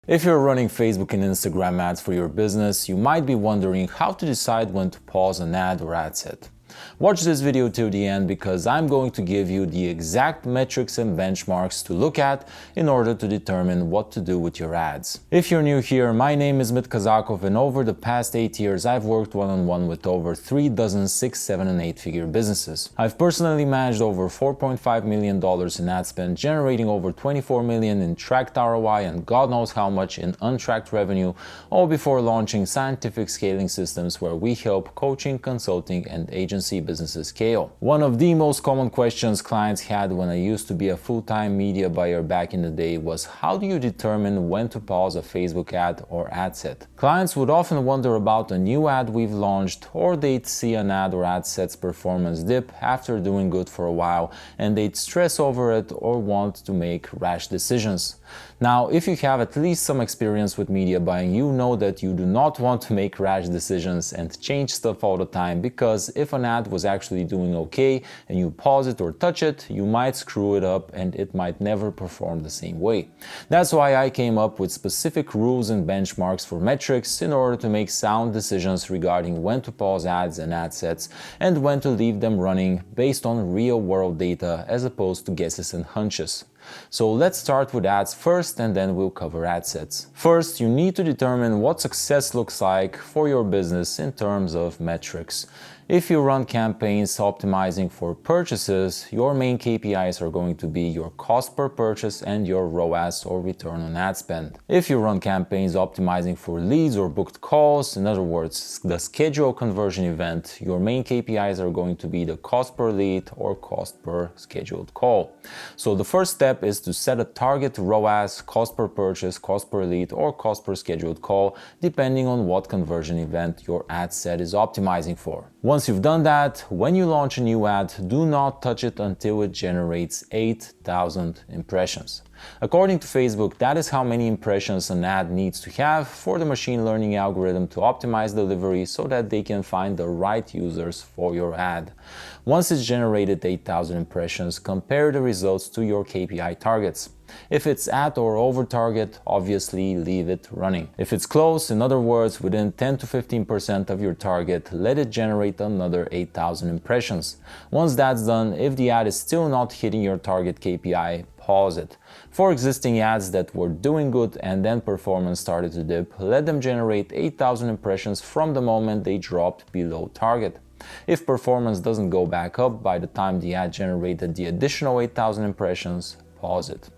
If you're running Facebook and Instagram ads for your business, you might be wondering how to decide when to pause an ad or ad set. Watch this video till the end because I'm going to give you the exact metrics and benchmarks to look at in order to determine what to do with your ads. If you're new here, my name is Mit Kazakov, and over the past 8 years I've worked one-on-one with over 3 dozen 6, 7 and 8 figure businesses. I've personally managed over $4.5 million in ad spend, generating over $24 million in tracked ROI and God knows how much in untracked revenue, all before launching scientific scaling systems where we help coaching, consulting and agency businesses scale. One of the most common questions clients had when I used to be a full-time media buyer back in the day was, how do you determine when to pause a Facebook ad or ad set? Clients would often wonder about a new ad we've launched, or they'd see an ad or ad set's performance dip after doing good for a while and they'd stress over it or want to make rash decisions. Now, if you have at least some experience with media buying, you know that you do not want to make rash decisions and change stuff all the time, because if an ad was actually doing okay and you pause it or touch it, you might screw it up and it might never perform the same way. That's why I came up with specific rules and benchmarks for metrics in order to make sound decisions regarding when to pause ads and ad sets and when to leave them running based on real-world data as opposed to guesses and hunches. So let's start with ads first and then we'll cover ad sets. First, you need to determine what success looks like for your business in terms of metrics. If you run campaigns optimizing for purchases, your main KPIs are going to be your cost per purchase and your ROAS, or return on ad spend. If you run campaigns optimizing for leads or booked calls, in other words, the schedule conversion event, your main KPIs are going to be the cost per lead or cost per scheduled call. So the first step is to set a target ROAS, cost per purchase, cost per lead, or cost per scheduled call, depending on what conversion event your ad set is optimizing for. Once you've done that, when you launch a new ad, do not touch it until it generates 8,000 impressions. According to Facebook, that is how many impressions an ad needs to have for the machine learning algorithm to optimize delivery so that they can find the right users for your ad. Once it's generated 8,000 impressions, compare the results to your KPI targets. If it's at or over target, obviously leave it running. If it's close, in other words, within 10 to 15% of your target, let it generate another 8,000 impressions. Once that's done, if the ad is still not hitting your target KPI, pause it. For existing ads that were doing good and then performance started to dip, let them generate 8,000 impressions from the moment they dropped below target. If performance doesn't go back up by the time the ad generated the additional 8,000 impressions, pause it.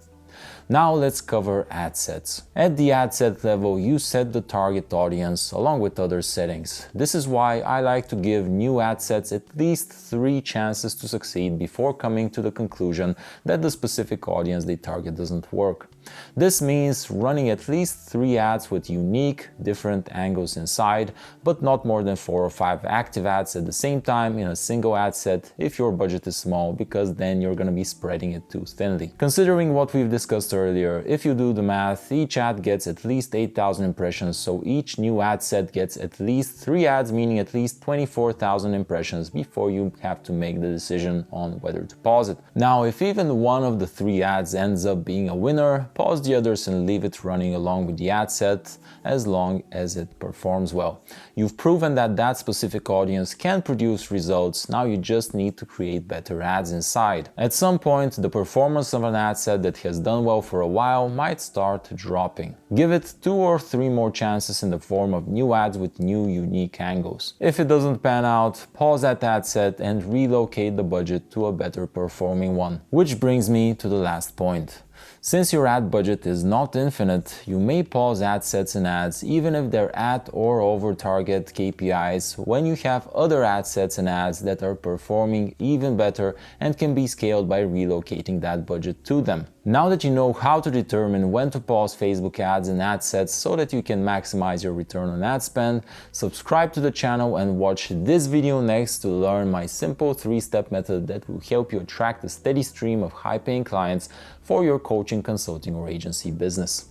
Now let's cover ad sets. At the ad set level, you set the target audience along with other settings. This is why I like to give new ad sets at least 3 chances to succeed before coming to the conclusion that the specific audience they target doesn't work. This means running at least 3 ads with unique, different angles inside, but not more than 4 or 5 active ads at the same time in a single ad set if your budget is small, because then you're gonna be spreading it too thinly. Considering what we've discussed earlier, if you do the math, each ad gets at least 8,000 impressions, so each new ad set gets at least 3 ads, meaning at least 24,000 impressions before you have to make the decision on whether to pause it. Now, if even one of the 3 ads ends up being a winner, pause the others and leave it running along with the ad set as long as it performs well. You've proven that that specific audience can produce results, now you just need to create better ads inside. At some point, the performance of an ad set that has done well for a while might start dropping. Give it 2 or 3 more chances in the form of new ads with new unique angles. If it doesn't pan out, pause that ad set and relocate the budget to a better performing one. Which brings me to the last point. Since your ad budget is not infinite, you may pause ad sets and ads even if they're at or over target KPIs when you have other ad sets and ads that are performing even better and can be scaled by relocating that budget to them. Now that you know how to determine when to pause Facebook ads and ad sets so that you can maximize your return on ad spend, subscribe to the channel and watch this video next to learn my simple 3-step method that will help you attract a steady stream of high-paying clients for your coaching, consulting or agency business.